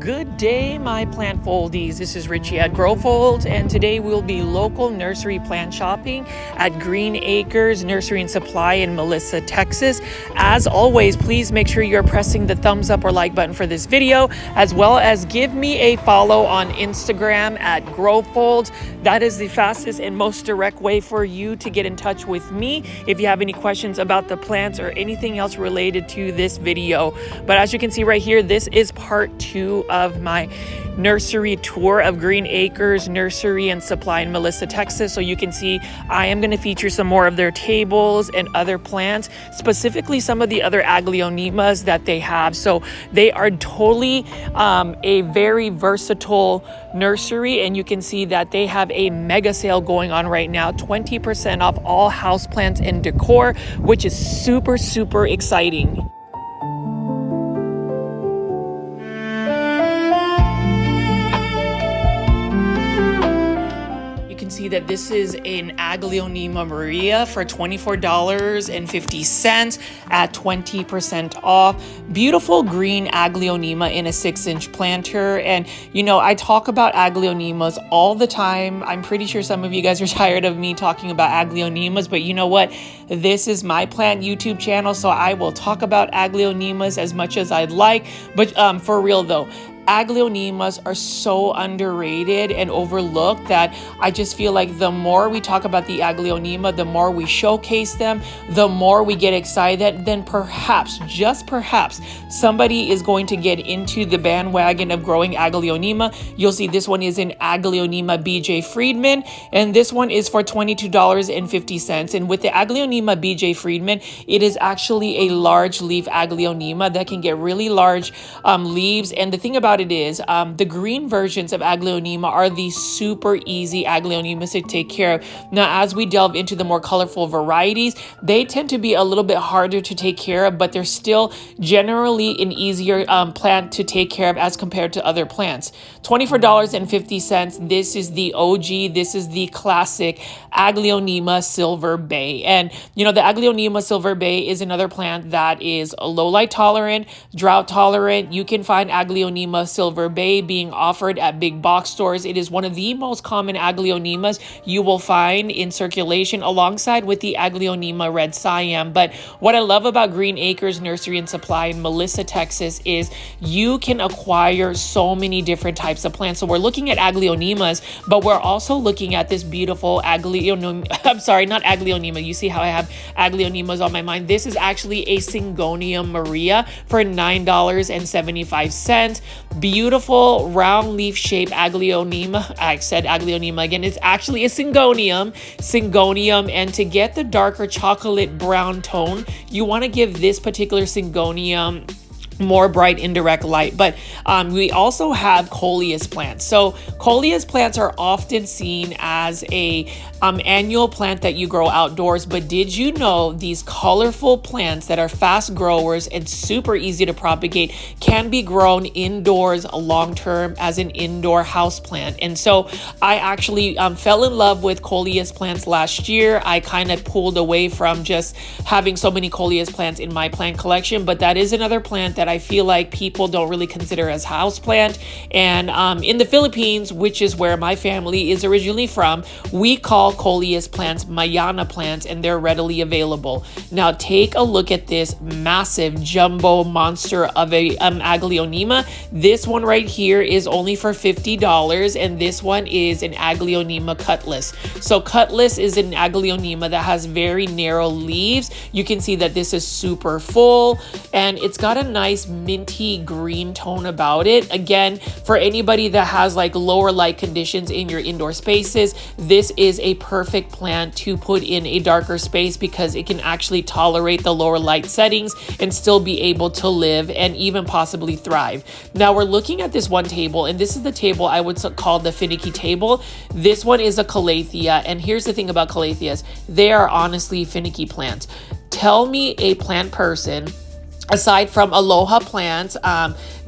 Good day, my plant foldies. This is Richie at Growfold, and today we'll be local nursery plant shopping at Green Acres Nursery and Supply in Melissa, Texas. As always, please make sure you're pressing the thumbs up or like button for this video, as well as give me a follow on Instagram at Growfold. That is the fastest and most direct way for you to get in touch with me if you have any questions about the plants or anything else related to this video. But as you can see right here, this is part 2 of my nursery tour of Green Acres Nursery and Supply in Melissa, Texas. So you can see I am going to feature some more of their tables and other plants, specifically some of the other aglaonemas that they have. So they are totally a very versatile nursery, and you can see that they have a mega sale going on right now, 20% off all houseplants and decor, which is super exciting. See that this is an Aglaonema Maria for $24.50 at 20% off. Beautiful green Aglaonema in a 6-inch planter. And you know, I talk about Aglaonemas all the time. I'm pretty sure some of you guys are tired of me talking about Aglaonemas, but you know what? This is my plant YouTube channel, so I will talk about Aglaonemas as much as I'd like. But for real though, Aglaonemas are so underrated and overlooked that I just feel like the more we talk about the Aglaonema, the more we showcase them, the more we get excited, then perhaps, just perhaps, somebody is going to get into the bandwagon of growing Aglaonema. You'll see this one is an Aglaonema BJ Friedman, and this one is for $22.50. And with the Aglaonema BJ Friedman, it is actually a large leaf Aglaonema that can get really large leaves. And the thing about it is the green versions of Aglaonema are the super easy Aglaonemas to take care of. Now, as we delve into the more colorful varieties, they tend to be a little bit harder to take care of, but they're still generally an easier plant to take care of as compared to other plants. $24.50. This is the OG. This is the classic Aglaonema Silver Bay. And you know, the Aglaonema Silver Bay is another plant that is low light tolerant, drought tolerant. You can find Aglaonema Silver Bay being offered at big box stores. It is one of the most common Aglaonemas you will find in circulation, alongside with the Aglaonema Red Siam. But what I love about Green Acres Nursery and Supply in Melissa, Texas is you can acquire so many different types of plants. So we're looking at Aglaonemas, but we're also looking at this beautiful Aglaonema. I'm sorry, not Aglaonema. You see how I have Aglaonemas on my mind. This is actually a Syngonium Maria for $9.75. Beautiful round leaf shape Aglaonema. I said Aglaonema again. It's actually a Syngonium. And to get the darker chocolate brown tone, you want to give this particular Syngonium more bright indirect light. But we also have coleus plants. So coleus plants are often seen as a annual plant that you grow outdoors, but did you know these colorful plants that are fast growers and super easy to propagate can be grown indoors long term as an indoor house plant? And so I actually fell in love with coleus plants last year. I kind of pulled away from just having so many coleus plants in my plant collection, but that is another plant that I feel like people don't really consider as houseplant. And in the Philippines, which is where my family is originally from, we call coleus plants Mayana plants, and they're readily available. Now take a look at this massive jumbo monster of a Aglaonema. This one right here is only for $50, and this one is an Aglaonema cutlass. So cutlass is an Aglaonema that has very narrow leaves. You can see that this is super full, and it's got a nice minty green tone about it. Again, for anybody that has like lower light conditions in your indoor spaces, this is a perfect plant to put in a darker space because it can actually tolerate the lower light settings and still be able to live and even possibly thrive. Now we're looking at this one table, and this is the table I would call the Finicky table. This one is a calathea, and here's the thing about calatheas. They are honestly finicky plants. Tell me a plant person aside from Aloha plants,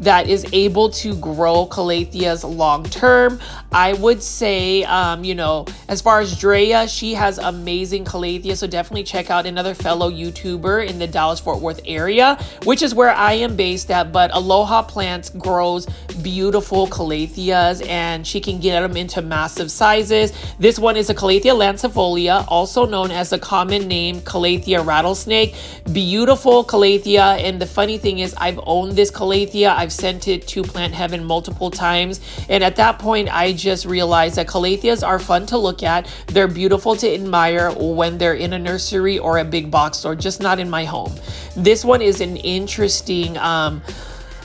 that is able to grow calatheas long term. I would say, you know, as far as Drea, she has amazing calathea. So definitely check out another fellow YouTuber in the Dallas-Fort Worth area, which is where I am based at. But Aloha Plants grows beautiful calatheas, and she can get them into massive sizes. This one is a Calathea lancifolia, also known as the common name Calathea rattlesnake. Beautiful calathea. And the funny thing is, I've owned this calathea. I've sent it to Plant Heaven multiple times. And at that point, I just realized that calatheas are fun to look at. They're beautiful to admire when they're in a nursery or a big box store, just not in my home. This one is an interesting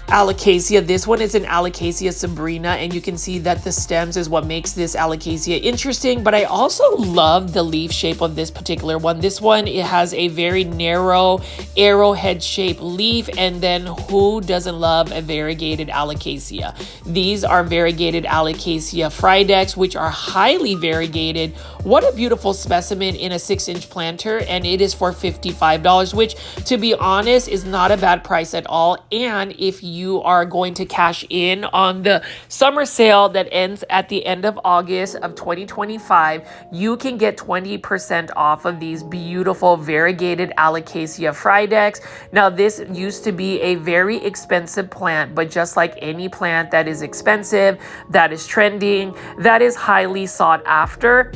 Alocasia. This one is an Alocasia sabrina, and you can see that the stems is what makes this Alocasia interesting. But I also love the leaf shape of this particular one. This one, it has a very narrow arrowhead shaped leaf, and then who doesn't love a variegated Alocasia? These are variegated Alocasia fridex, which are highly variegated. What a beautiful specimen in a 6-inch planter, and it is for $55, which, to be honest, is not a bad price at all. And if you are going to cash in on the summer sale that ends at the end of August of 2025, you can get 20% off of these beautiful variegated Alocasia fridex. Now, this used to be a very expensive plant, but just like any plant that is expensive, that is trending, that is highly sought after,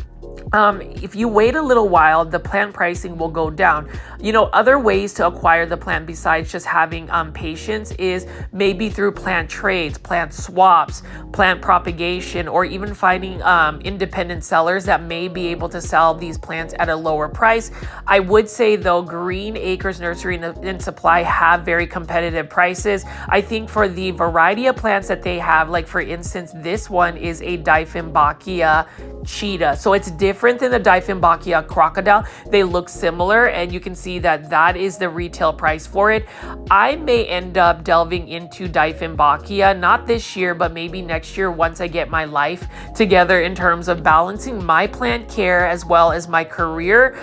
if you wait a little while, the plant pricing will go down. You know, other ways to acquire the plant besides just having patience is maybe through plant trades, plant swaps, plant propagation, or even finding independent sellers that may be able to sell these plants at a lower price. I would say, though, Green Acres Nursery and Supply have very competitive prices. I think for the variety of plants that they have, like for instance, this one is a Dieffenbachia cheetah. So it's different than the Dieffenbachia crocodile. They look similar, and you can see that that is the retail price for it. I may end up delving into Dieffenbachia, not this year, but maybe next year once I get my life together in terms of balancing my plant care as well as my career.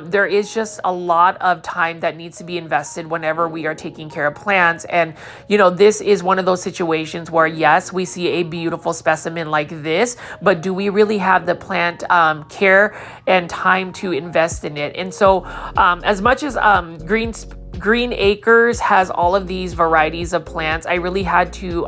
There is just a lot of time that needs to be invested whenever we are taking care of plants. And, you know, this is one of those situations where, yes, we see a beautiful specimen like this, but do we really have the plant care and time to invest in it? And so as much as Green Acres has all of these varieties of plants, I really had to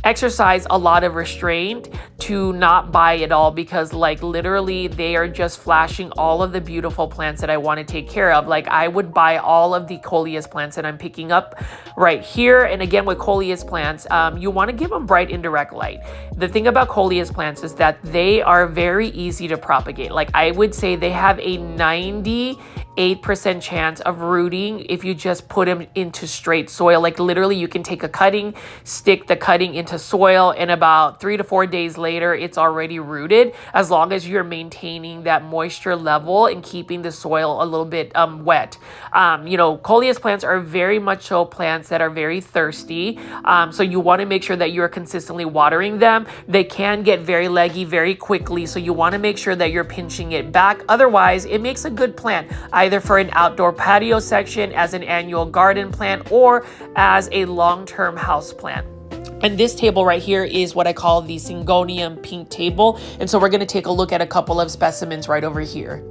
exercise a lot of restraint to not buy it all, because like literally they are just flashing all of the beautiful plants that I want to take care of. Like I would buy all of the coleus plants that I'm picking up right here. And again, with coleus plants, you want to give them bright indirect light. The thing about coleus plants is that they are very easy to propagate. Like I would say they have a 98% chance of rooting if you just put them into straight soil. Like literally you can take a cutting, stick the cutting into soil, and about 3 to 4 days later it's already rooted, as long as you're maintaining that moisture level and keeping the soil a little bit wet. You know, coleus plants are very much so plants that are very thirsty, so you want to make sure that you're consistently watering them. They can get very leggy very quickly, so you want to make sure that you're pinching it back. Otherwise, it makes a good plant either for an outdoor patio section, as an annual garden plant, or as a long-term house plant. And this table right here is what I call the Syngonium pink table. And so we're going to take a look at a couple of specimens right over here.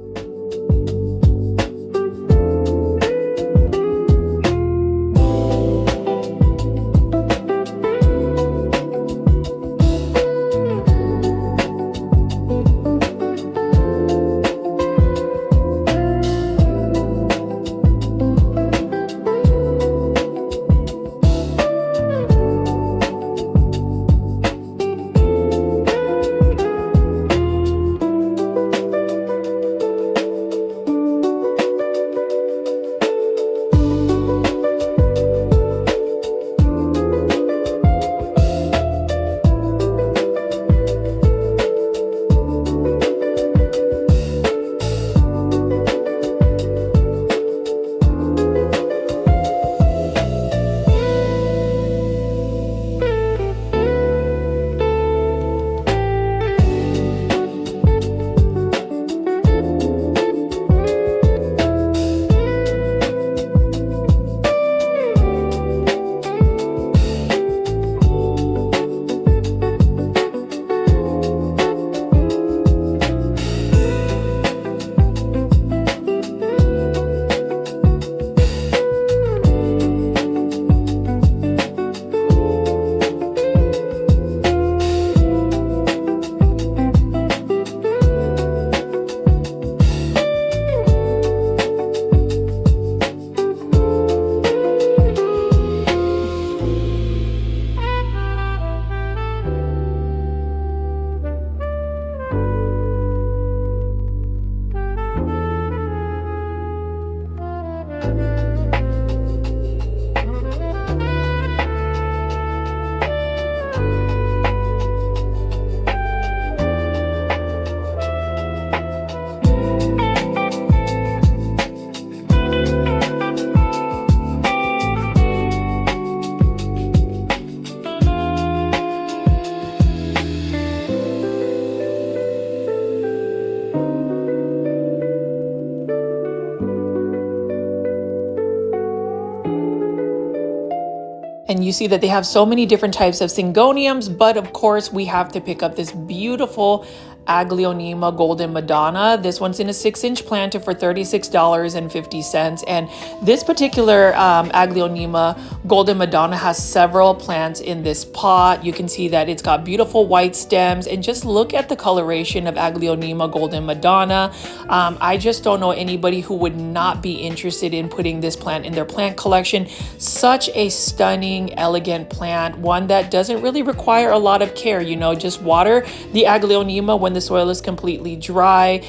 And you see that they have so many different types of Syngoniums, but of course we have to pick up this beautiful Aglaonema Golden Madonna. This one's in a 6-inch planter for $36.50. And this particular Aglaonema Golden Madonna has several plants in this pot. You can see that it's got beautiful white stems, and just look at the coloration of Aglaonema Golden Madonna. I just don't know anybody who would not be interested in putting this plant in their plant collection. Such a stunning, elegant plant, one that doesn't really require a lot of care. You know, just water the Aglaonema when the soil is completely dry.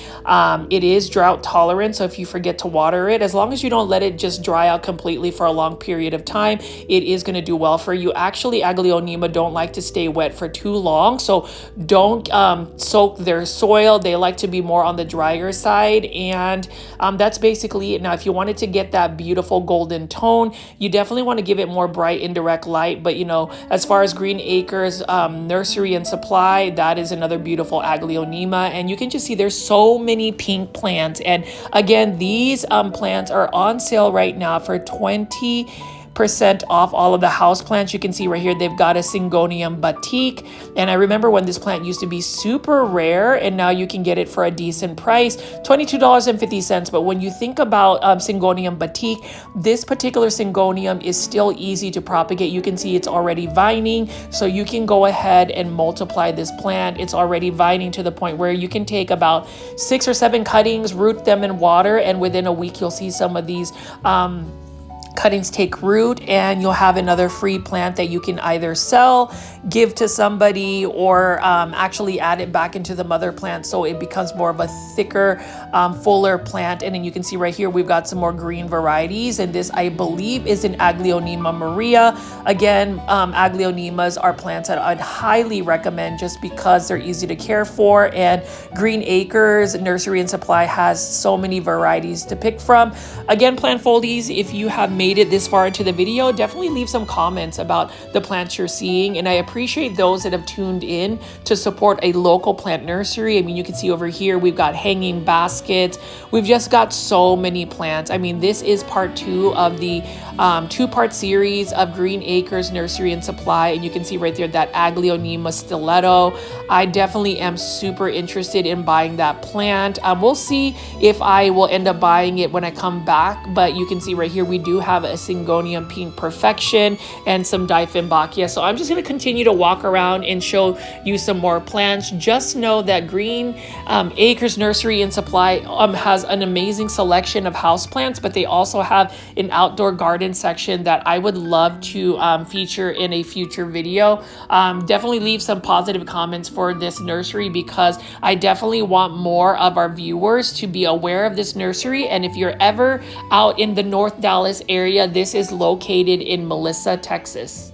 It is drought tolerant, so if you forget to water it, as long as you don't let it just dry out completely for a long period of time, it is going to do well for you. Actually, Aglaonema don't like to stay wet for too long, so don't soak their soil. They like to be more on the drier side, and that's basically it. Now, if you wanted to get that beautiful golden tone, you definitely want to give it more bright indirect light, but you know, as far as Green Acres Nursery and Supply, that is another beautiful Aglaonema. And you can just see there's so many pink plants. And again, these plants are on sale right now for 20% off all of the house plants. You can see right here, they've got a Syngonium Batik. And I remember when this plant used to be super rare, and now you can get it for a decent price, $22.50. But when you think about Syngonium Batik, this particular Syngonium is still easy to propagate. You can see it's already vining, so you can go ahead and multiply this plant. It's already vining to the point where you can take about 6 or 7 cuttings, root them in water, and within a week you'll see some of these cuttings take root, and you'll have another free plant that you can either sell, give to somebody, or actually add it back into the mother plant so it becomes more of a thicker, fuller plant. And then you can see right here we've got some more green varieties, and this I believe is an Aglaonema Maria. Again, Aglaonemas are plants that I'd highly recommend just because they're easy to care for, and Green Acres Nursery and Supply has so many varieties to pick from. Again, plant foldies, if you have made it this far into the video, definitely leave some comments about the plants you're seeing, and I appreciate those that have tuned in to support a local plant nursery. I mean, you can see over here we've got hanging baskets. We've just got so many plants. I mean, this is part 2 of the 2-part series of Green Acres Nursery and Supply, and you can see right there that Aglaonema stiletto. I definitely am super interested in buying that plant. We'll see if I will end up buying it when I come back, but you can see right here we do have a Syngonium Pink Perfection and some Dieffenbachia. So I'm just going to continue to walk around and show you some more plants. Just know that Green Acres Nursery and Supply has an amazing selection of houseplants, but they also have an outdoor garden section that I would love to feature in a future video. Definitely leave some positive comments for this nursery, because I definitely want more of our viewers to be aware of this nursery. And if you're ever out in the North Dallas area, this is located in Melissa, Texas.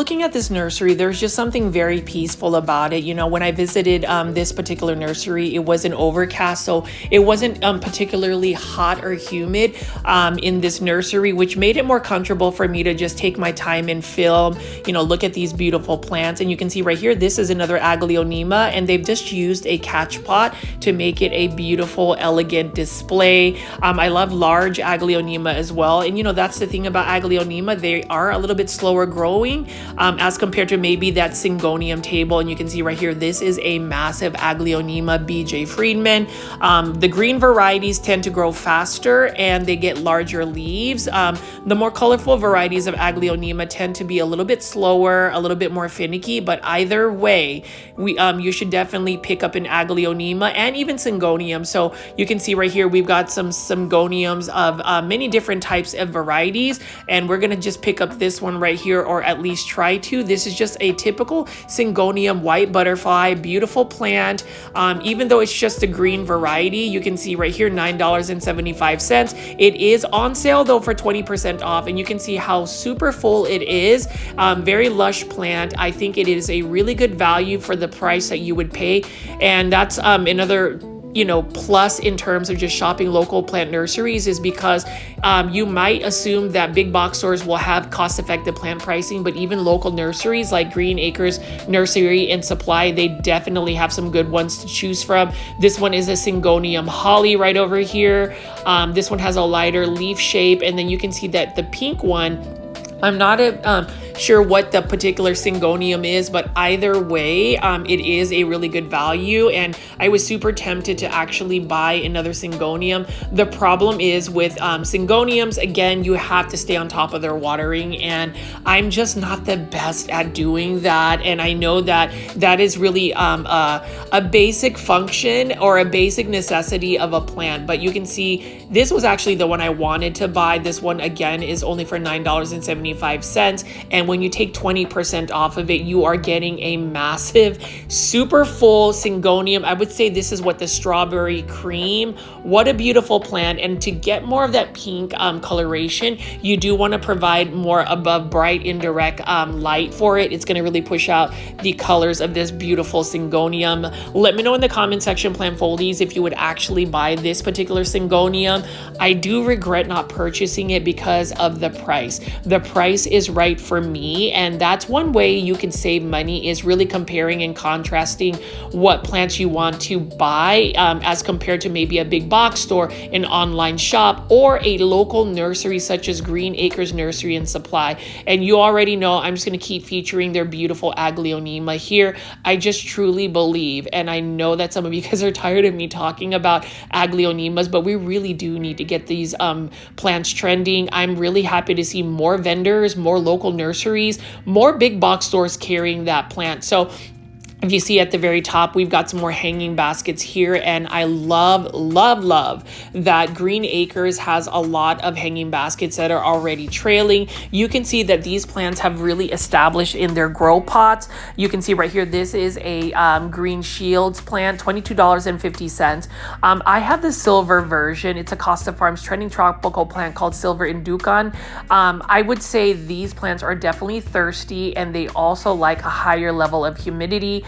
looking at this nursery, there's just something very peaceful about it. You know, when I visited this particular nursery, it wasn't overcast, so it wasn't particularly hot or humid in this nursery, which made it more comfortable for me to just take my time and film, you know, look at these beautiful plants. And you can see right here, this is another aglaonema, and they've just used a catch pot to make it a beautiful, elegant display. I love large aglaonema as well. And you know, that's the thing about aglaonema, they are a little bit slower growing as compared to maybe that Syngonium table. And you can see right here, this is a massive aglaonema BJ Friedman. The green varieties tend to grow faster and they get larger leaves. The more colorful varieties of aglaonema tend to be a little bit slower, a little bit more finicky, but either way, you should definitely pick up an aglaonema and even Syngonium. So you can see right here, we've got some Syngoniums of many different types of varieties, and we're gonna just pick up this one right here, or at least try to. This is just a typical Syngonium white butterfly, beautiful plant. Even though it's just a green variety, you can see right here, $9.75. It is on sale though for 20% off, and you can see how super full it is. Very lush plant. I think it is a really good value for the price that you would pay, and that's another, you know, plus in terms of just shopping local plant nurseries, is because you might assume that big box stores will have cost-effective plant pricing, but even local nurseries like Green Acres Nursery and Supply, they definitely have some good ones to choose from. This one is a Syngonium holly right over here. This one has a lighter leaf shape, and then you can see that the pink one, I'm not sure what the particular Syngonium is, but either way, it is a really good value. And I was super tempted to actually buy another Syngonium. The problem is with Syngoniums, again, you have to stay on top of their watering, and I'm just not the best at doing that. And I know that that is really a basic function or a basic necessity of a plant. But you can see this was actually the one I wanted to buy. This one again is only for $9.75. And when you take 20% off of it, you are getting a massive, super full Syngonium. I would say this is what the strawberry cream. What a beautiful plant. And to get more of that pink coloration, you do want to provide more above bright indirect light for it. It's going to really push out the colors of this beautiful Syngonium. Let me know in the comment section, plant foldies, if you would actually buy this particular Syngonium. I do regret not purchasing it because of the price. The price is right for me, and that's one way you can save money, is really comparing and contrasting what plants you want to buy as compared to maybe a big box store, an online shop, or a local nursery such as Green Acres Nursery and Supply. And you already know I'm just going to keep featuring their beautiful aglaonema here. I just truly believe, and I know that some of you guys are tired of me talking about aglaonemas, but we really do need to get these plants trending. I'm really happy to see more vendors, more local nurseries, more big box stores carrying that plant. So if you see at the very top, we've got some more hanging baskets here, and I love, love, love that Green Acres has a lot of hanging baskets that are already trailing. You can see that these plants have really established in their grow pots. You can see right here, this is a Green Shields plant, $22.50. I have the silver version. It's a Costa Farms trending tropical plant called Silver Inducan. I would say these plants are definitely thirsty, and they also like a higher level of humidity.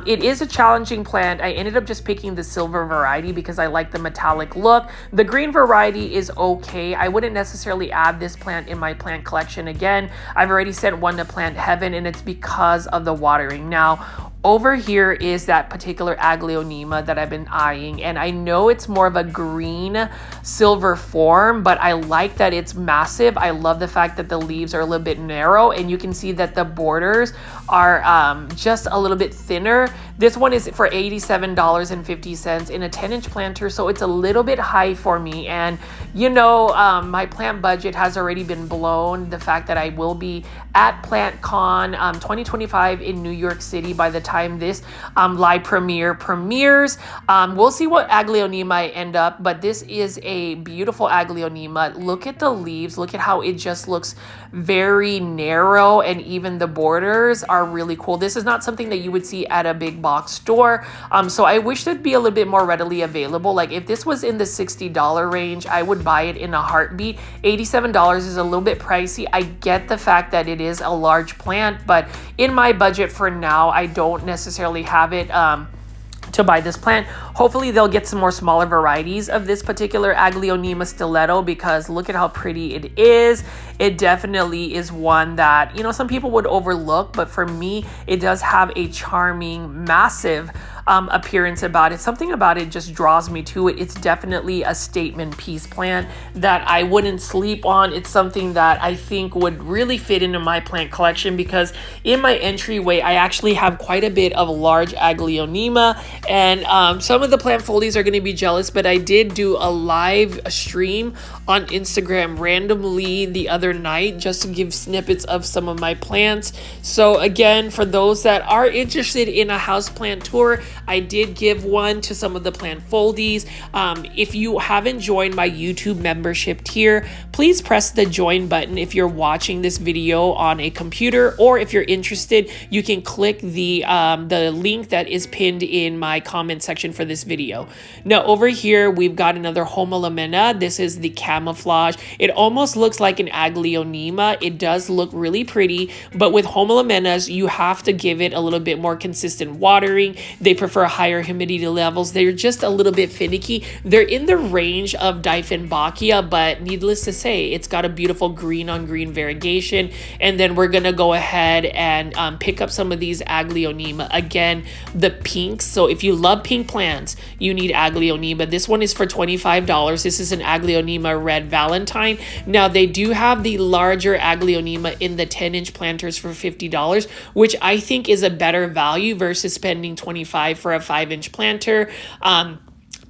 It is a challenging plant. I ended up just picking the silver variety because I like the metallic look. The green variety is okay. I wouldn't necessarily add this plant in my plant collection. Again, I've already sent one to Plant Heaven, and it's because of the watering. Now, over here is that particular aglaonema that I've been eyeing, and I know it's more of a green silver form, but I like that it's massive. I love the fact that the leaves are a little bit narrow, and you can see that the borders are just a little bit thinner. This one is for $87.50 in a 10-inch planter, so it's a little bit high for me. And you know, my plant budget has already been blown. The fact that I will be at PlantCon 2025 in New York City by the time this live premieres. We'll see what aglaonema I end up, but this is a beautiful aglaonema. Look at the leaves. Look at how it just looks very narrow, and even the borders are really cool. This is not something that you would see at a big box store. So I wish that'd be a little bit more readily available. Like if this was in the $60 range, I would buy it in a heartbeat. $87 is a little bit pricey. I get the fact that it is a large plant, but in my budget for now, I don't necessarily have it to buy this plant. Hopefully they'll get some more smaller varieties of this particular Aglaonema stiletto, because look at how pretty it is. It definitely is one that, you know, some people would overlook, but for me, it does have a charming, massive appearance about it. Something about it just draws me to it. It's definitely a statement piece plant that I wouldn't sleep on. It's something that I think would really fit into my plant collection, because in my entryway, I actually have quite a bit of large Aglaonema, and some of the plant foldies are going to be jealous, but I did do a live stream on Instagram randomly the other night just to give snippets of some of my plants. So again, for those that are interested in a houseplant tour, I did give one to some of the plant foldies. If you haven't joined my YouTube membership tier, please press the join button if you're watching this video on a computer, or if you're interested, you can click the link that is pinned in my comment section for this video. Now over here, we've got another Houseplants. This is the camouflage. It almost looks like an Aglaonema. It does look really pretty, but with Houseplants, you have to give it a little bit more consistent watering. They prefer higher humidity levels. They're just a little bit finicky. They're in the range of Dieffenbachia, but needless to say, it's got a beautiful green on green variegation. And then we're gonna go ahead and pick up some of these Aglaonema. Again, the pinks. So if you love pink plants, you need Aglaonema. This one is for $25. This is an Aglaonema Red Valentine. Now they do have the larger Aglaonema in the 10-inch planters for $50, which I think is a better value versus spending $25 for a 5-inch planter.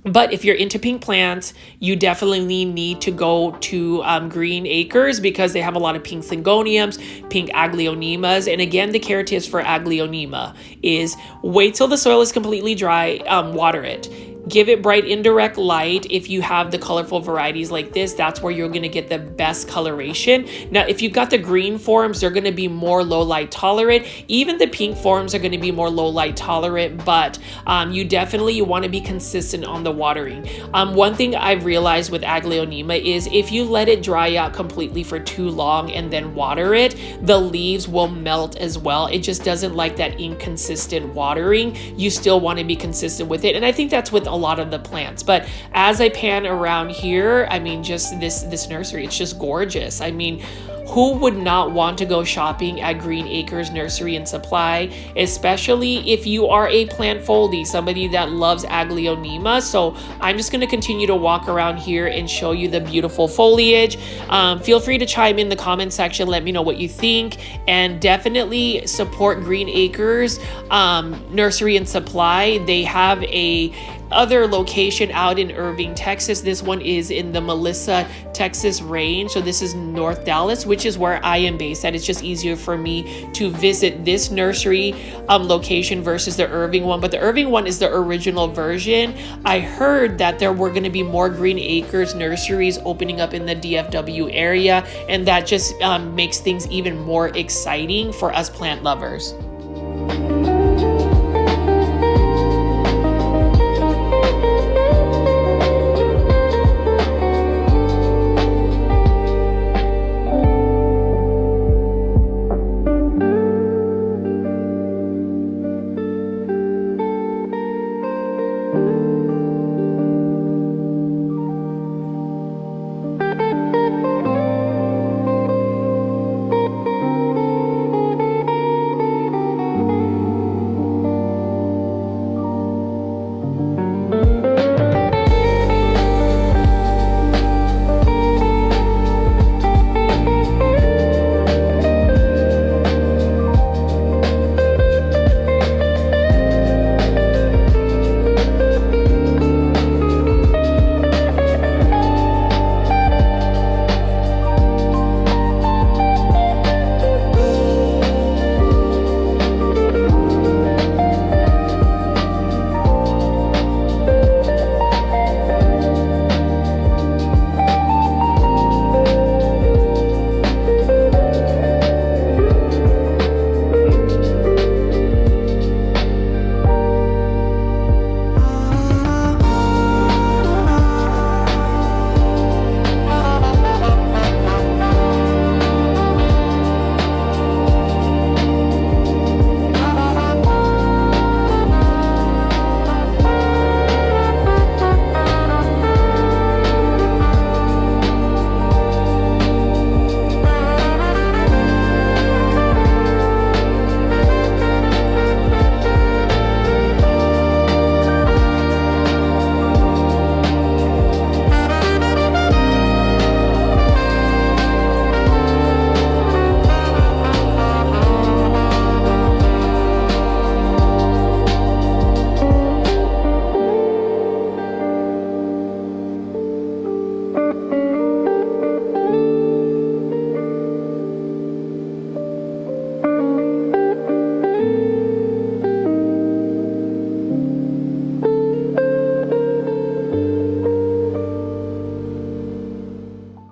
But if you're into pink plants, you definitely need to go to Green Acres, because they have a lot of pink Syngoniums, pink Aglaonemas. And again, the care tips for Aglaonema is wait till the soil is completely dry, water it. Give it bright indirect light. If you have the colorful varieties like this, that's where you're going to get the best coloration. Now, if you've got the green forms, they're going to be more low light tolerant. Even the pink forms are going to be more low light tolerant, but you want to be consistent on the watering. One thing I've realized with Aglaonema is if you let it dry out completely for too long and then water it, the leaves will melt as well. It just doesn't like that inconsistent watering. You still want to be consistent with it. And I think that's with a lot of the plants. But as I pan around here, I mean, just this nursery, it's just gorgeous. I mean, who would not want to go shopping at Green Acres Nursery and Supply, especially if you are a plant foldie, somebody that loves Aglaonema. So I'm just going to continue to walk around here and show you the beautiful foliage. Feel free to chime in the comment section. Let me know what you think, and definitely support Green Acres Nursery and Supply. They have a other location out in Irving, Texas. This one is in the Melissa, Texas range. So this is North Dallas, which is where I am based at. It's just easier for me to visit this nursery location versus the Irving one. But the Irving one is the original version. I heard that there were going to be more Green Acres nurseries opening up in the DFW area, and that just makes things even more exciting for us plant lovers.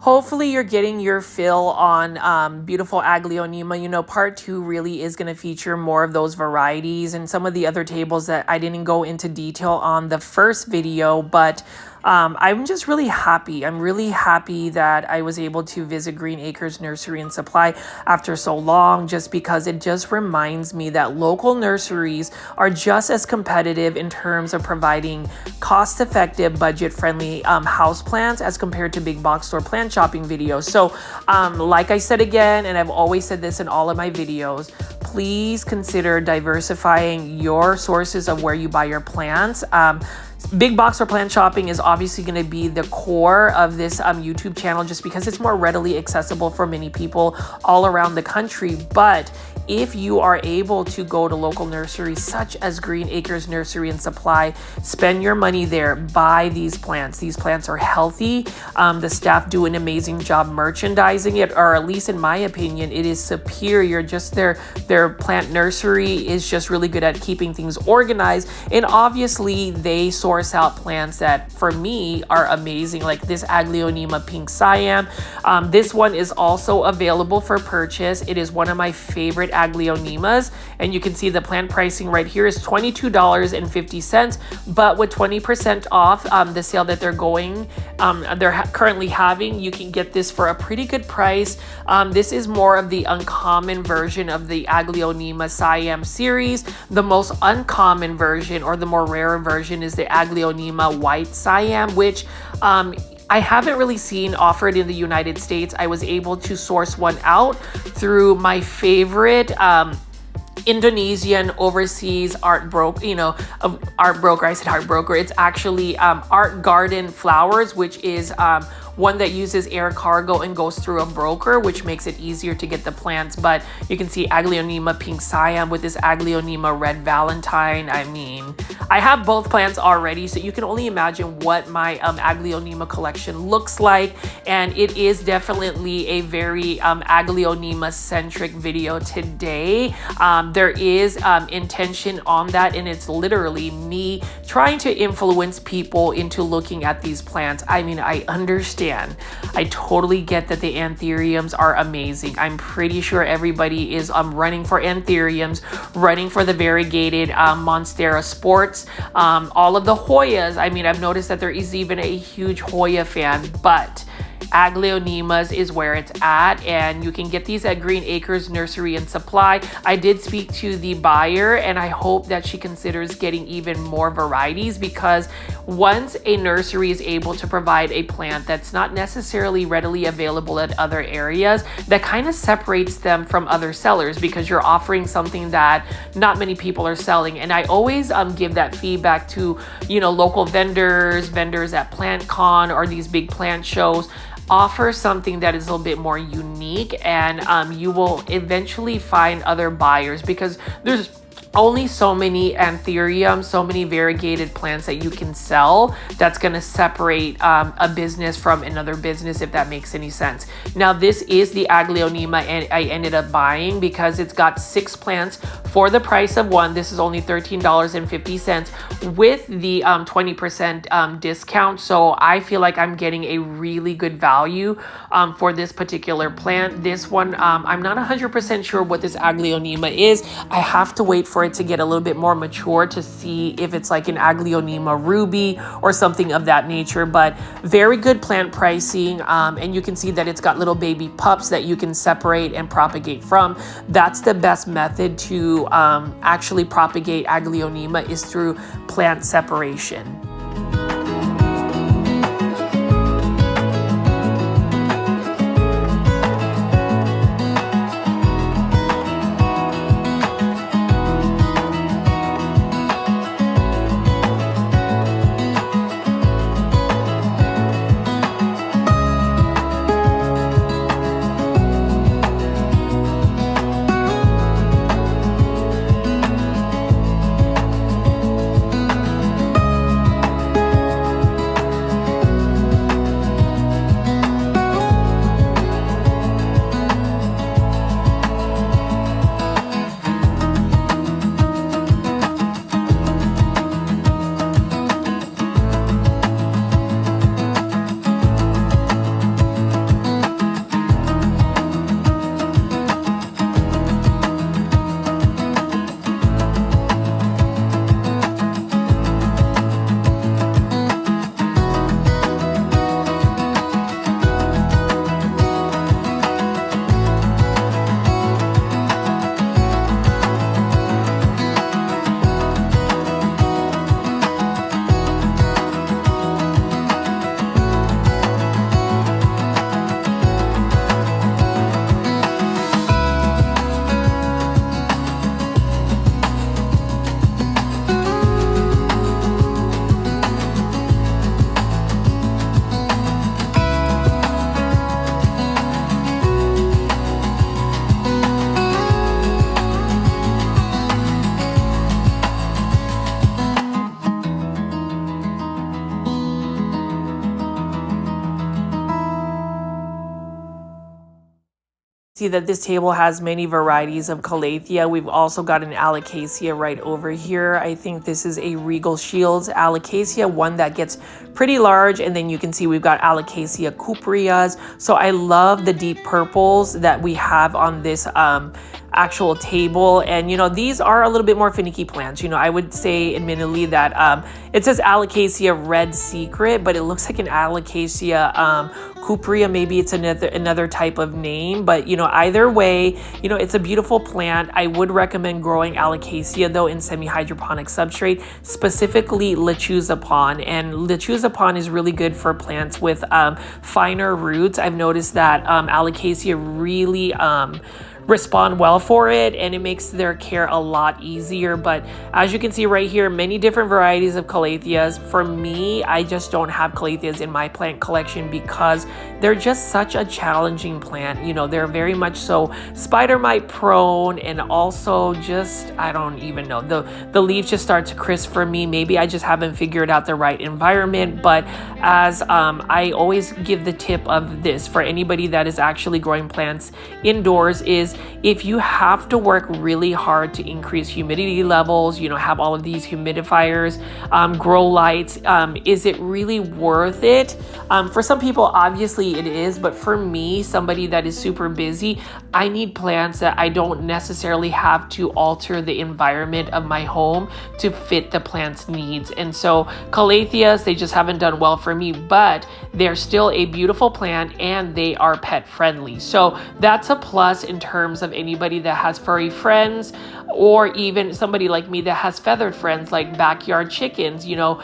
Hopefully you're getting your fill on beautiful Aglaonema. You know, part two really is going to feature more of those varieties and some of the other tables that I didn't go into detail on the first video, but I'm just really happy. I'm really happy that I was able to visit Green Acres Nursery and Supply after so long, just because it just reminds me that local nurseries are just as competitive in terms of providing cost-effective, budget-friendly houseplants as compared to big box store plant shopping videos. So like I said again, and I've always said this in all of my videos, please consider diversifying your sources of where you buy your plants. Big box or plant shopping is obviously going to be the core of this YouTube channel, just because it's more readily accessible for many people all around the country. But if you are able to go to local nurseries such as Green Acres Nursery and Supply, spend your money there, buy these plants. These plants are healthy. The staff do an amazing job merchandising it, or at least in my opinion, it is superior. Just their plant nursery is just really good at keeping things organized. And obviously they source out plants that for me are amazing, like this Aglaonema Pink Siam. This one is also available for purchase. It is one of my favorite Aglaonemas, and you can see the plant pricing right here is $22.50, but with 20% off the sale that they're currently having, you can get this for a pretty good price. This is more of the uncommon version of the Aglaonema Siam series. The most uncommon version, or the more rare version, is the Aglaonema White Siam, which I haven't really seen offered in the United States. I was able to source one out through my favorite Indonesian overseas art broker. I said art broker. It's actually Art Garden Flowers, which is one that uses air cargo and goes through a broker, which makes it easier to get the plants. But you can see Aglaonema Pink Siam with this Aglaonema Red Valentine. I mean, I have both plants already, so you can only imagine what my Aglaonema collection looks like. And it is definitely a very Aglaonema centric video today. There is intention on that, and it's literally me trying to influence people into looking at these plants. I mean, I understand. I totally get that the anthuriums are amazing. I'm pretty sure everybody is running for anthuriums, running for the variegated Monstera Sports, all of the Hoyas. I mean, I've noticed that there is even a huge Hoya fan, but Aglaonemas is where it's at, and you can get these at Green Acres Nursery and Supply. I did speak to the buyer, and I hope that she considers getting even more varieties, because once a nursery is able to provide a plant that's not necessarily readily available at other areas, that kind of separates them from other sellers, because you're offering something that not many people are selling. And I always give that feedback to, local vendors at PlantCon or these big plant shows. Offer something that is a little bit more unique, and you will eventually find other buyers, because there's only so many anthuriums, so many variegated plants that you can sell that's going to separate a business from another business, if that makes any sense. Now, this is the Aglaonema I ended up buying because it's got 6 plants for the price of one. This is only $13.50 with the 20% discount. So I feel like I'm getting a really good value for this particular plant. This one, I'm not 100% sure what this Aglaonema is. I have to wait for it to get a little bit more mature to see if it's like an Aglaonema Ruby or something of that nature. But very good plant pricing, and you can see that it's got little baby pups that you can separate and propagate from. That's the best method to actually propagate Aglaonema, is through plant separation. see that this table has many varieties of calathea. We've also got an Alocasia right over here. I think this is a Regal Shields Alocasia, one that gets pretty large. And then you can see we've got Alocasia cupreas. So I love the deep purples that we have on this actual table. And you know, these are a little bit more finicky plants. You know, I would say admittedly that it says Alocasia Red Secret, but it looks like an Alocasia cuprea. Maybe it's another type of name, but you know, either way, you know, it's a beautiful plant. I would recommend growing Alocasia though in semi-hydroponic substrate, specifically Lechuzapon. And Lechuzapon is really good for plants with finer roots. I've noticed that Alocasia really respond well for it, and it makes their care a lot easier. But as you can see right here, many different varieties of calatheas. For me, I just don't have calatheas in my plant collection because they're just such a challenging plant. You know, they're very much so spider mite prone, and also just, I don't even know, the leaves just start to crisp for me. Maybe I just haven't figured out the right environment. But as I always give the tip of this for anybody that is actually growing plants indoors, is if you have to work really hard to increase humidity levels, you know, have all of these humidifiers, grow lights, is it really worth it? For some people, obviously it is, but for me, somebody that is super busy, I need plants that I don't necessarily have to alter the environment of my home to fit the plant's needs. And so calatheas, they just haven't done well for me, but they're still a beautiful plant and they are pet friendly. So that's a plus in terms of anybody that has furry friends, or even somebody like me that has feathered friends like backyard chickens. You know,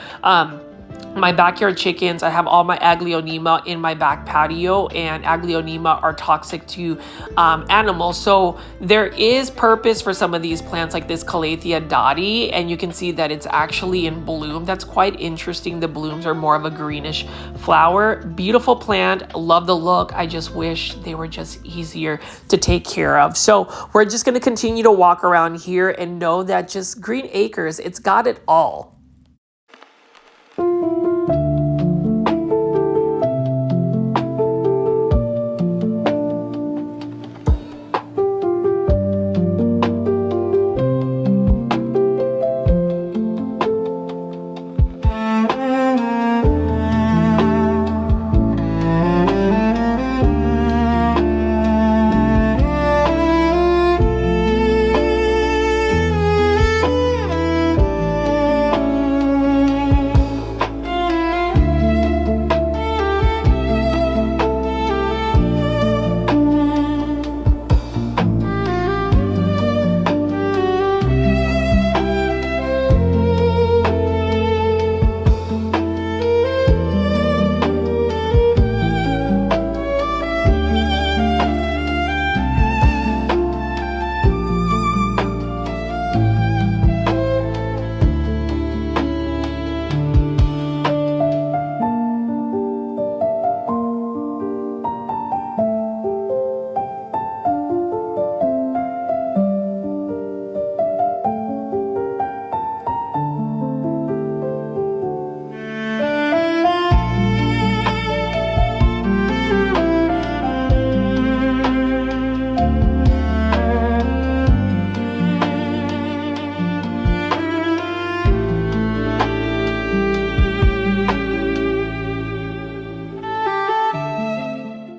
my backyard chickens, I have all my Aglaonema in my back patio, and Aglaonema are toxic to animals. So there is purpose for some of these plants like this Calathea dotty, and you can see that it's actually in bloom. That's quite interesting. The blooms are more of a greenish flower. Beautiful plant. Love the look. I just wish they were just easier to take care of. So we're just going to continue to walk around here and know that just Green Acres, it's got it all.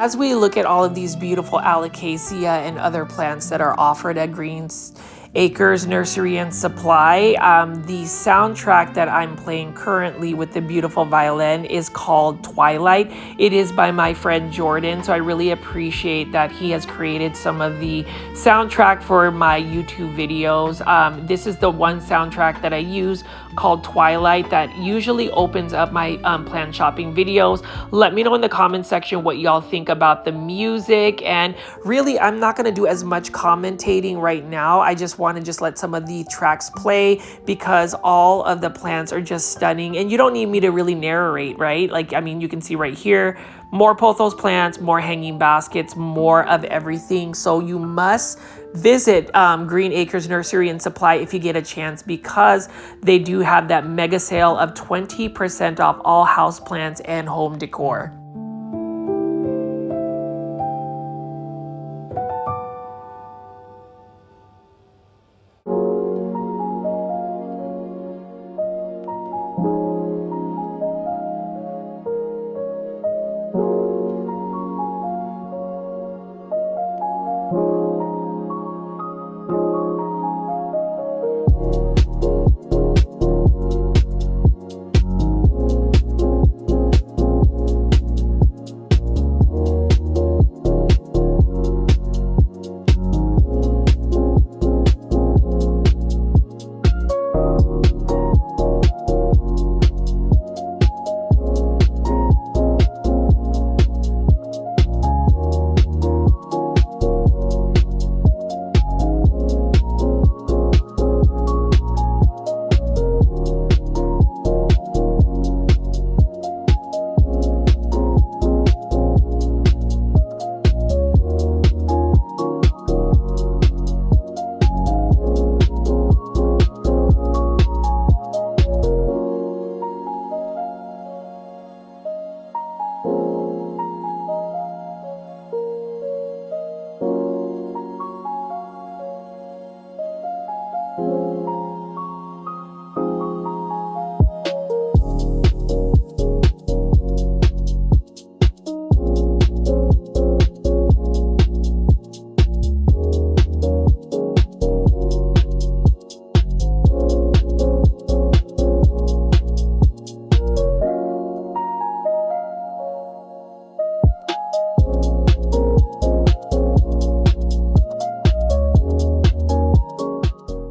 As we look at all of these beautiful Alocasia and other plants that are offered at Green Acres Nursery and Supply, the soundtrack that I'm playing currently with the beautiful violin is called Twilight. It is by my friend Jordan, so I really appreciate that he has created some of the soundtrack for my YouTube videos. This is the one soundtrack that I use called Twilight that usually opens up my plant shopping videos. Let me know in the comment section what y'all think about the music. And really, I'm not going to do as much commentating right now. I just want to just let some of the tracks play because all of the plants are just stunning, and you don't need me to really narrate, right? Like, I mean, you can see right here, more pothos plants, more hanging baskets, more of everything. So you must visit Green Acres Nursery and Supply if you get a chance, because they do have that mega sale of 20% off all houseplants and home decor.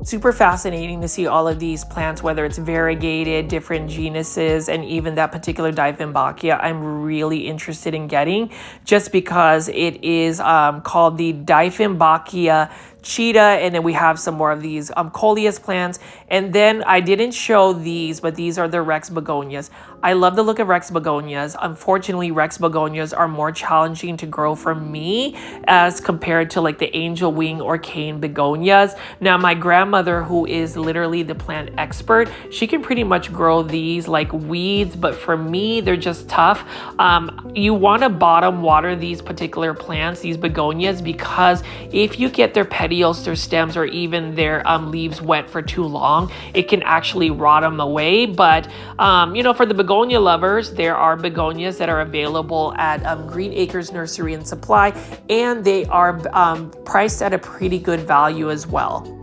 super fascinating to see all of these plants, whether it's variegated, different genuses, and even that particular Dieffenbachia I'm really interested in getting, just because it is called the Dieffenbachia cheetah. And then we have some more of these coleus plants. And then I didn't show these, but these are the Rex begonias. I love the look of Rex begonias. Unfortunately, Rex begonias are more challenging to grow for me as compared to like the angel wing or cane begonias. Now, my grandmother, who is literally the plant expert, she can pretty much grow these like weeds, but for me, they're just tough. You want to bottom water these particular plants, these begonias, because if you get their petioles, their stems, or even their leaves wet for too long, it can actually rot them away. But you know, for the begonia lovers, there are begonias that are available at Green Acres Nursery and Supply, and they are priced at a pretty good value as well.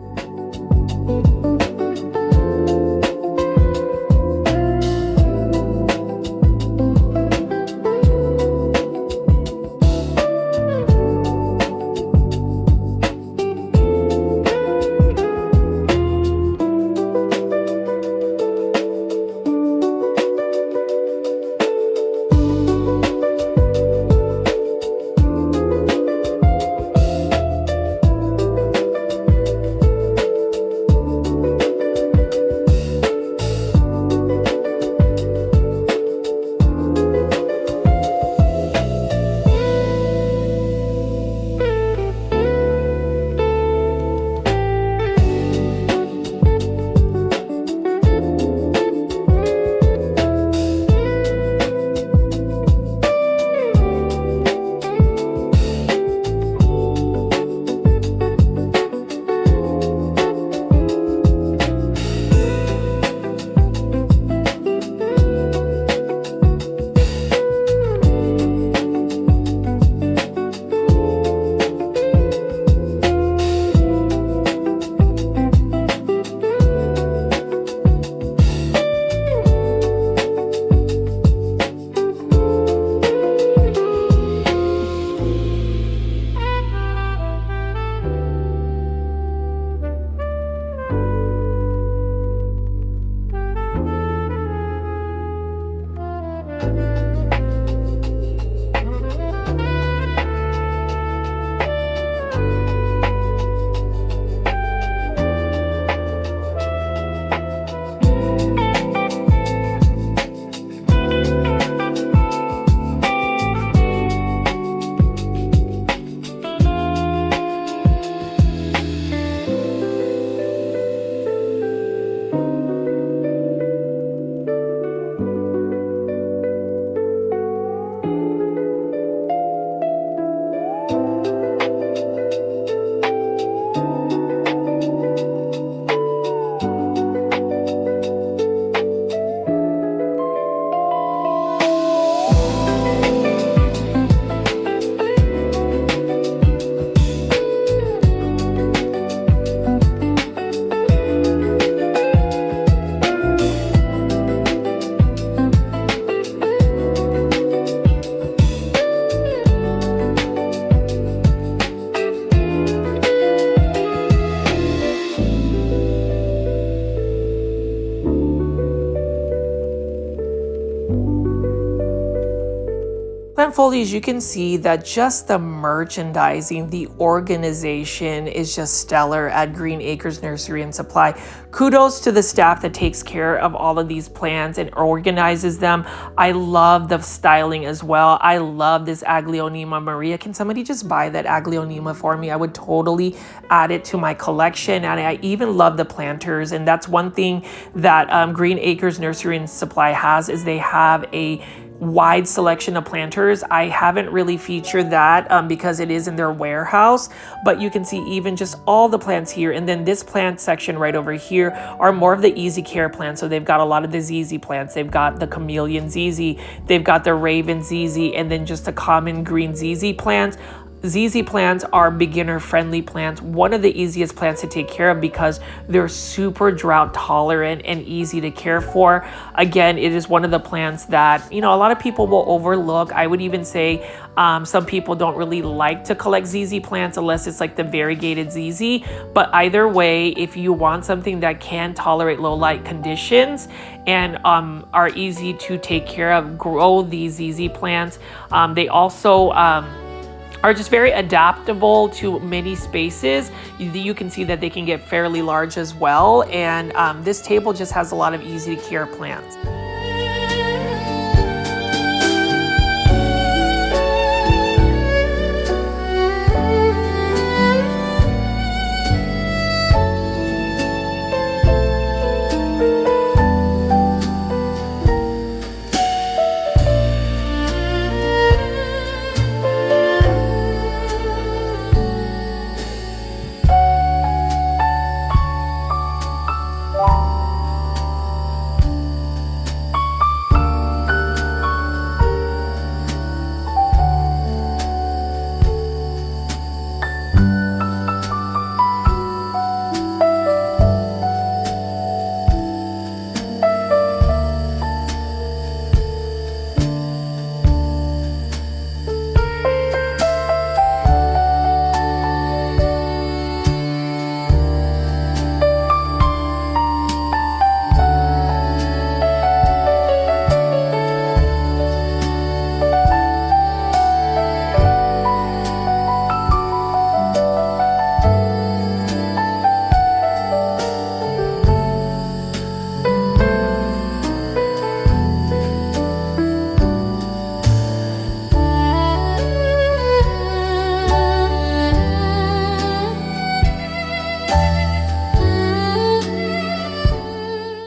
Plant foliage, you can see that just the merchandising, the organization is just stellar at Green Acres Nursery and Supply. Kudos to the staff that takes care of all of these plants and organizes them. I love the styling as well. I love this Aglaonema Maria. Can somebody just buy that Aglaonema for me? I would totally add it to my collection. And I even love the planters. And that's one thing that Green Acres Nursery and Supply has, is they have a wide selection of planters. I haven't really featured that because it is in their warehouse, but you can see even just all the plants here. And then this plant section right over here are more of the easy care plants. So they've got a lot of the ZZ plants. They've got the chameleon ZZ, they've got the raven ZZ, and then just the common green ZZ plants. ZZ plants are beginner friendly plants, one of the easiest plants to take care of because they're super drought tolerant and easy to care for. Again, it is one of the plants that, you know, a lot of people will overlook. I would even say some people don't really like to collect ZZ plants unless it's like the variegated ZZ. But either way, if you want something that can tolerate low light conditions and are easy to take care of, grow these ZZ plants. They also are just very adaptable to many spaces. You can see that they can get fairly large as well. And this table just has a lot of easy to care plants.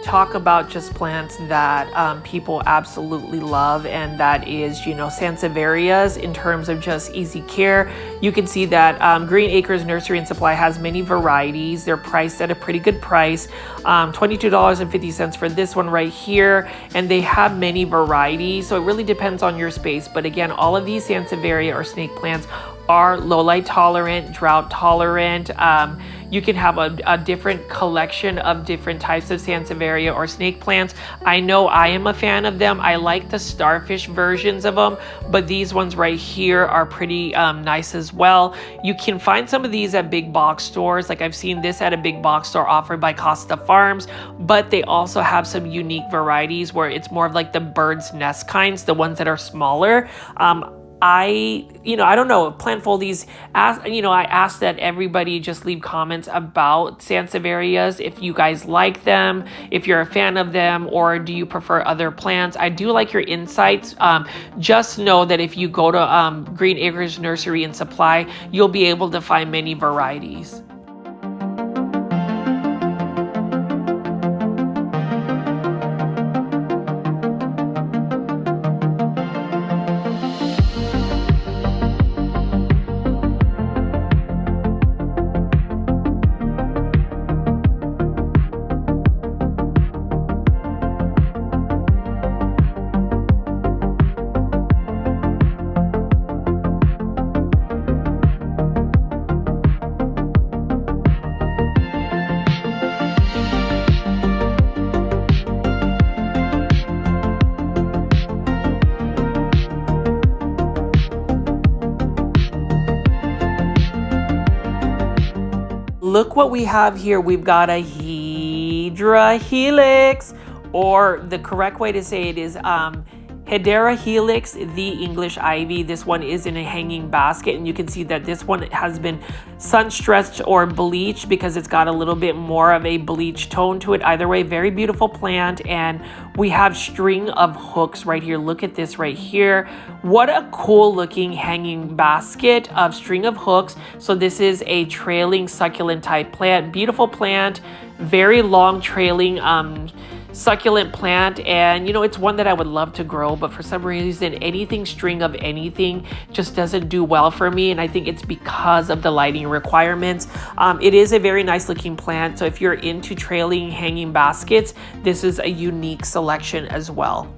Talk about just plants that people absolutely love, and that is, you know, sansevierias in terms of just easy care. You can see that Green Acres Nursery and Supply has many varieties. They're priced at a pretty good price, $22.50 for this one right here, and they have many varieties, so it really depends on your space. But again, all of these sansevieria or snake plants are low light tolerant, drought tolerant. You can have a different collection of different types of sansevieria or snake plants. I know I am a fan of them. I like the starfish versions of them, but these ones right here are pretty nice as well. You can find some of these at big box stores. Like I've seen this at a big box store offered by Costa Farms, but they also have some unique varieties where it's more of like the bird's nest kinds, the ones that are smaller. I don't know, Plantfoldies, I asked that everybody just leave comments about sansevierias, if you guys like them, if you're a fan of them, or do you prefer other plants. I do like your insights. Just know that if you go to Green Acres Nursery and Supply, you'll be able to find many varieties. Look what we have here. We've got a Hydra helix, or the correct way to say it is Hedera helix, the English ivy. This one is in a hanging basket, and you can see that this one has been sun stretched or bleached because it's got a little bit more of a bleach tone to it. Either way, very beautiful plant. And we have string of hooks right here. Look at this right here. What a cool looking hanging basket of string of hooks. So this is a trailing succulent type plant. Beautiful plant, very long trailing succulent plant, and it's one that I would love to grow, but for some reason anything string of anything just doesn't do well for me, and I think it's because of the lighting requirements. It is a very nice looking plant, so if you're into trailing hanging baskets, this is a unique selection as well.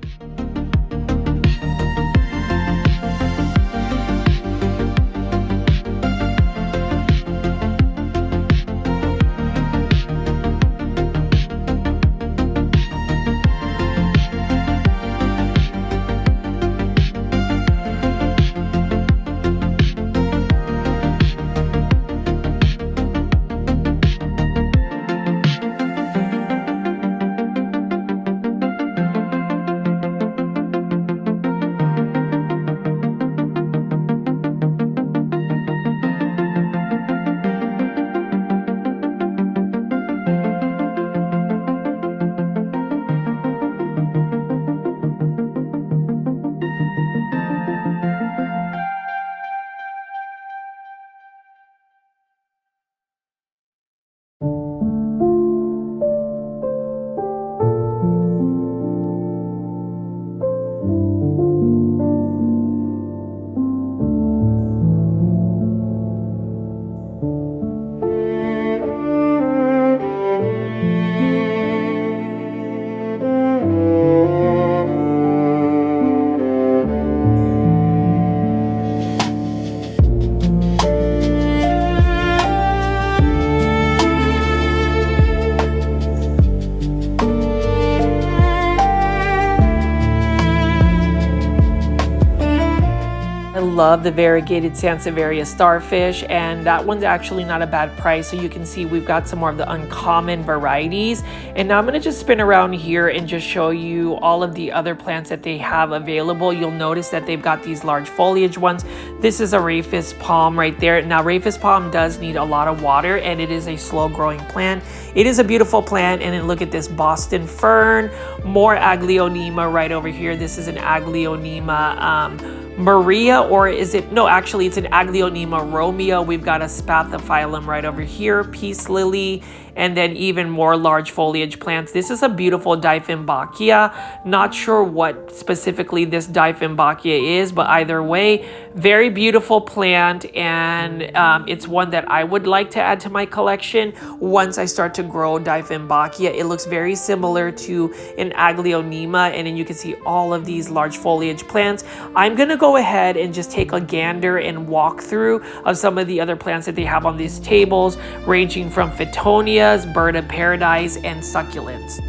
love the variegated Sansevieria starfish, and that one's actually not a bad price. So you can see we've got some more of the uncommon varieties. And now I'm going to just spin around here and just show you all of the other plants that they have available. You'll notice that they've got these large foliage ones. This is a rhapis palm right there. Now rhapis palm does need a lot of water, and it is a slow growing plant. It is a beautiful plant. And then look at this Boston fern, more Aglaonema right over here. This is an Aglaonema Maria, or is it, no, actually it's an Aglaonema Romeo. We've got a spathiphyllum right over here, peace lily, and then even more large foliage plants. This is a beautiful Dieffenbachia. Not sure what specifically this Dieffenbachia is, but either way, very beautiful plant, and it's one that I would like to add to my collection once I start to grow Dieffenbachia. It looks very similar to an Aglaonema, and then you can see all of these large foliage plants. I'm gonna go ahead and just take a gander and walk through of some of the other plants that they have on these tables, ranging from Fitonias, bird of paradise, and succulents.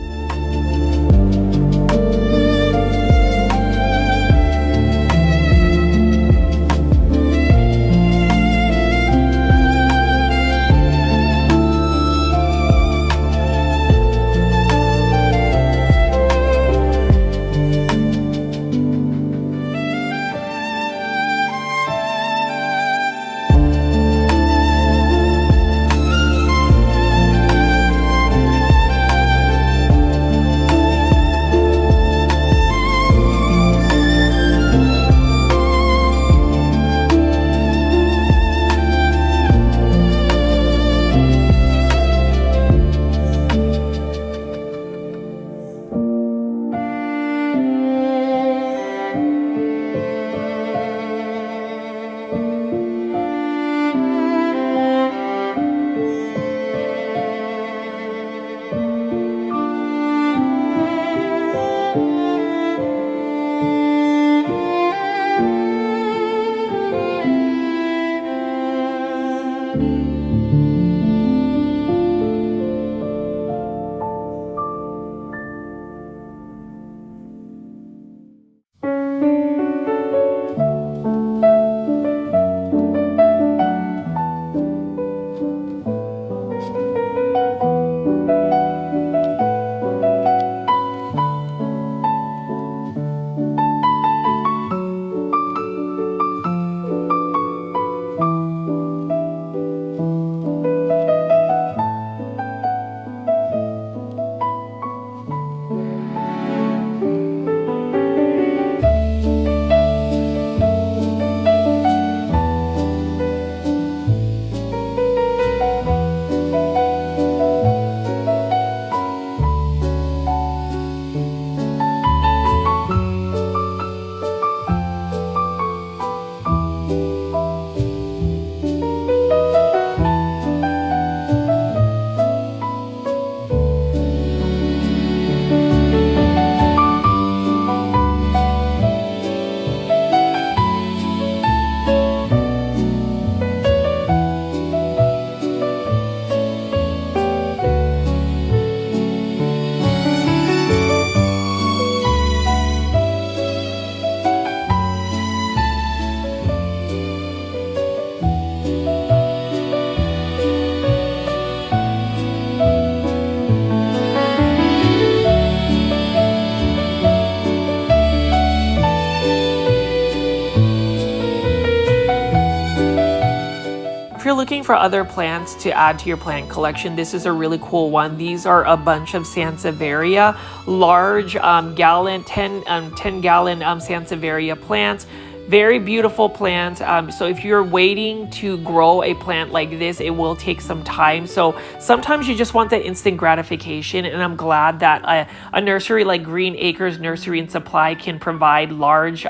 If you're looking for other plants to add to your plant collection, this is a really cool one. These are a bunch of Sansevieria, large 10 gallon Sansevieria plants. Very beautiful plants. So if you're waiting to grow a plant like this, it will take some time. So sometimes you just want that instant gratification, and I'm glad that a nursery like Green Acres Nursery and Supply can provide large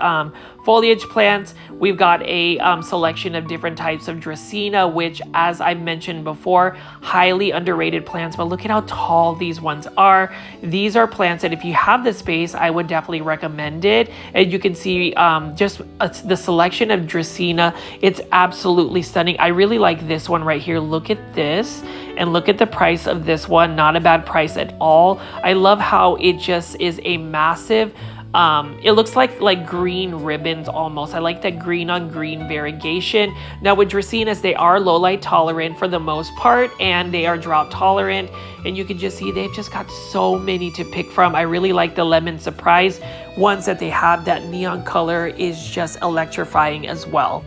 foliage plants. We've got a selection of different types of dracaena, which, as I mentioned before, highly underrated plants, but look at how tall these ones are. These are plants that if you have the space, I would definitely recommend it. And you can see the selection of dracaena. It's absolutely stunning. I really like this one right here. Look at this. And look at the price of this one. Not a bad price at all. I love how it just is a massive It looks like green ribbons almost. I like that green on green variegation. Now with dracaenas, they are low light tolerant for the most part, and they are drought tolerant. And you can just see they've just got so many to pick from. I really like the lemon surprise ones that they have. That neon color is just electrifying as well.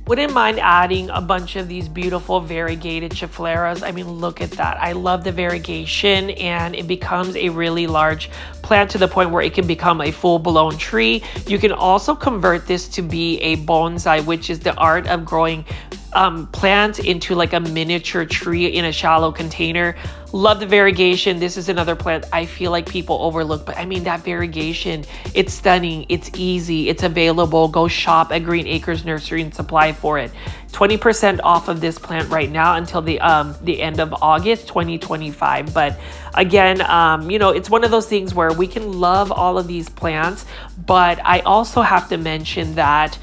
Wouldn't mind adding a bunch of these beautiful variegated chifleras. I mean, look at that. I love the variegation, and it becomes a really large plant to the point where it can become a full-blown tree. You can also convert this to be a bonsai, which is the art of growing plants into like a miniature tree in a shallow container. Love the variegation. This is another plant I feel like people overlook, but I mean, that variegation, it's stunning, it's easy, it's available. Go shop at Green Acres Nursery and Supply for it. 20% off of this plant right now until the end of August 2025. But again, you know, it's one of those things where we can love all of these plants, but I also have to mention that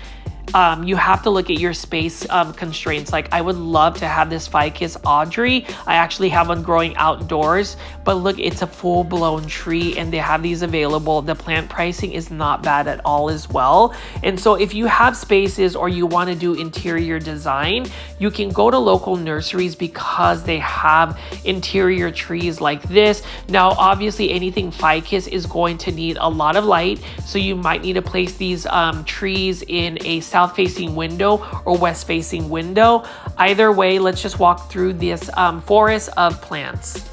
you have to look at your space constraints. Like, I would love to have this ficus Audrey. I actually have one growing outdoors, but look, it's a full-blown tree and they have these available. The plant pricing is not bad at all as well. And so if you have spaces or you want to do interior design, you can go to local nurseries because they have interior trees like this. Now, obviously anything ficus is going to need a lot of light, so you might need to place these trees in a south-facing window or west-facing window. Either way, let's just walk through this forest of plants.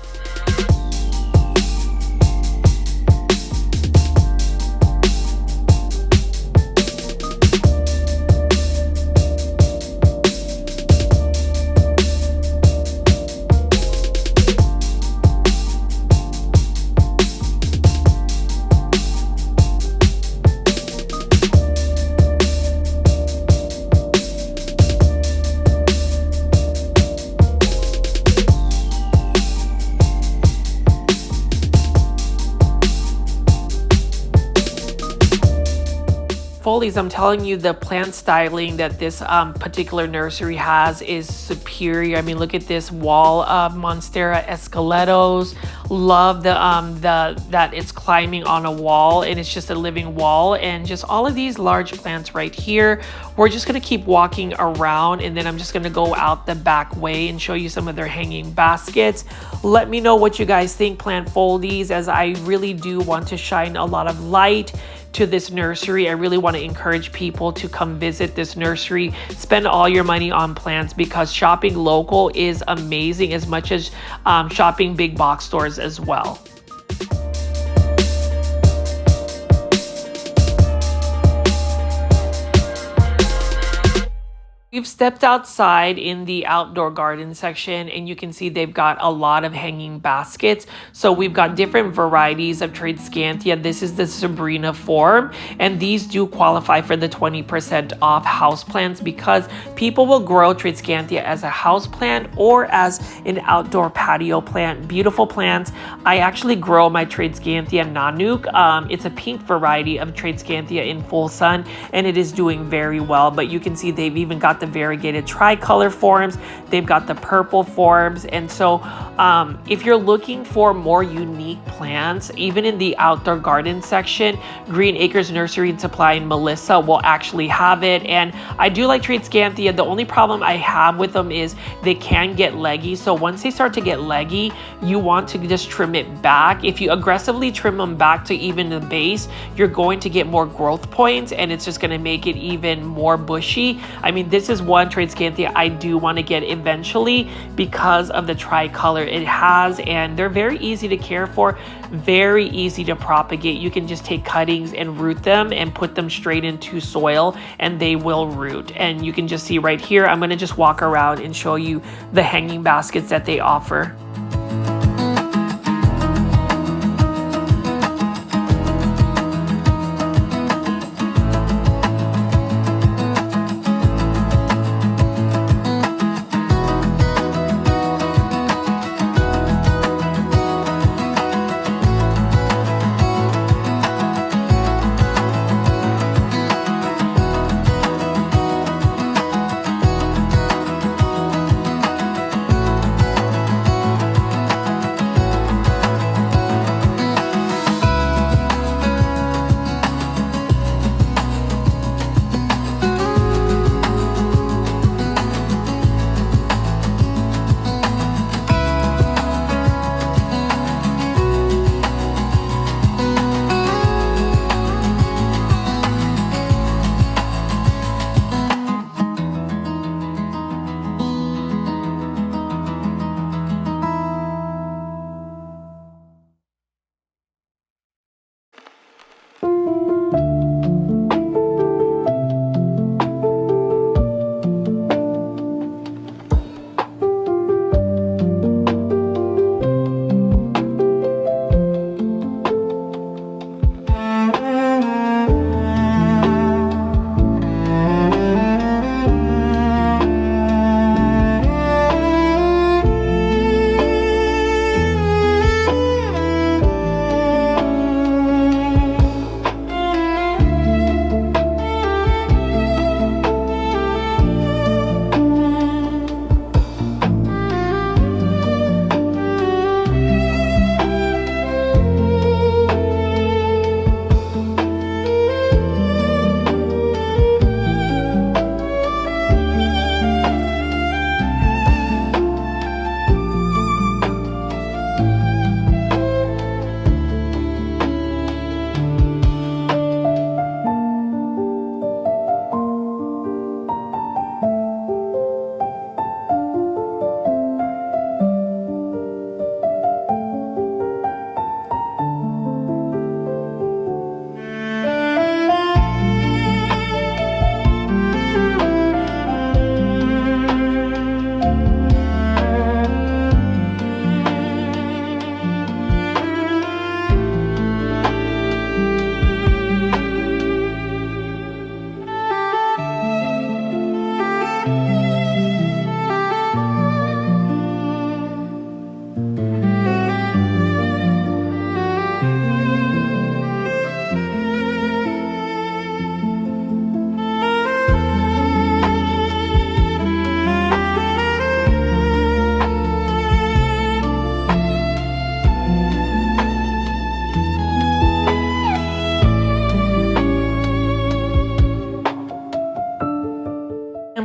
Folies, I'm telling you, the plant styling that this particular nursery has is superior. I mean, look at this wall of Monstera esqueletos. Love that it's climbing on a wall and it's just a living wall, and just all of these large plants right here. We're just gonna keep walking around, and then I'm just gonna go out the back way and show you some of their hanging baskets. Let me know what you guys think, plant foldies, as I really do want to shine a lot of light to this nursery. I really want to encourage people to come visit this nursery, spend all your money on plants, because shopping local is amazing as much as shopping big box stores as well. We've stepped outside in the outdoor garden section, and you can see they've got a lot of hanging baskets. So we've got different varieties of Tradescantia. This is the Sabrina form, and these do qualify for the 20% off houseplants, because people will grow Tradescantia as a houseplant or as an outdoor patio plant. Beautiful plants. I actually grow my Tradescantia Nanook. It's a pink variety of Tradescantia in full sun, and it is doing very well. But you can see they've even got the variegated tricolor forms. They've got the purple forms. And so if you're looking for more unique plants, even in the outdoor garden section, Green Acres Nursery and Supply and Melissa will actually have it. And I do like Tradescanthia. The only problem I have with them is they can get leggy. So once they start to get leggy, you want to just trim it back. If you aggressively trim them back to even the base, you're going to get more growth points, and it's just going to make it even more bushy. I mean, this is one Tradescanthia I do want to get eventually because of the tricolor it has, and they're very easy to care for, very easy to propagate. You can just take cuttings and root them and put them straight into soil and they will root. And you can just see right here, I'm going to just walk around and show you the hanging baskets that they offer.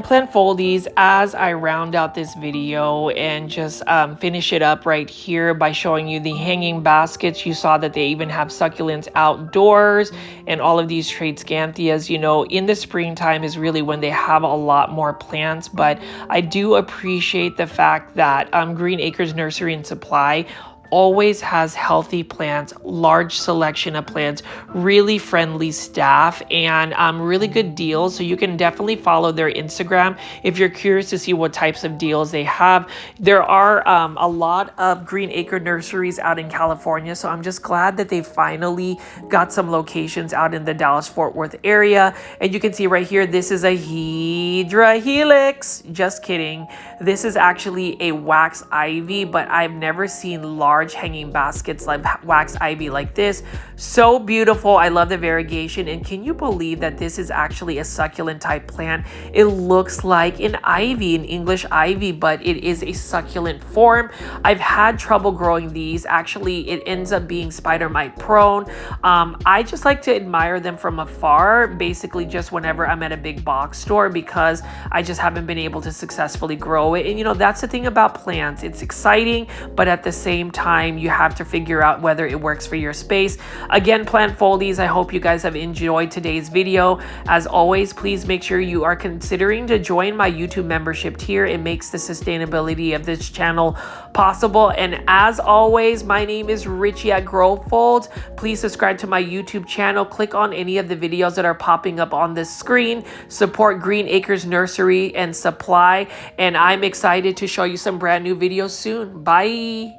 Plant foldies as I round out this video and just finish it up right here by showing you the hanging baskets. You saw that they even have succulents outdoors and all of these Tradescanthias. You know, in the springtime is really when they have a lot more plants, but I do appreciate the fact that Green Acres Nursery and Supply always has healthy plants, large selection of plants, really friendly staff, and really good deals. So you can definitely follow their Instagram if you're curious to see what types of deals they have. There are a lot of Green Acre nurseries out in California, so I'm just glad that they finally got some locations out in the Dallas-Fort Worth area. And you can see right here, this is a Hydra Helix. Just kidding. This is actually a wax ivy, but I've never seen large large hanging baskets like wax ivy like this. So beautiful. I love the variegation. And can you believe that this is actually a succulent type plant? It looks like an ivy, an English ivy, but it is a succulent form. I've had trouble growing these. Actually, it ends up being spider mite prone. I just like to admire them from afar, basically just whenever I'm at a big box store, because I just haven't been able to successfully grow it. And you know, that's the thing about plants. It's exciting, but at the same time, you have to figure out whether it works for your space. Again, plant foldies, I hope you guys have enjoyed today's video. As always, please make sure you are considering to join my YouTube membership tier. It makes the sustainability of this channel possible. And as always, my name is Richie at Growfold. Please subscribe to my YouTube channel. Click on any of the videos that are popping up on the screen. Support Green Acres Nursery and Supply. And I'm excited to show you some brand new videos soon. Bye.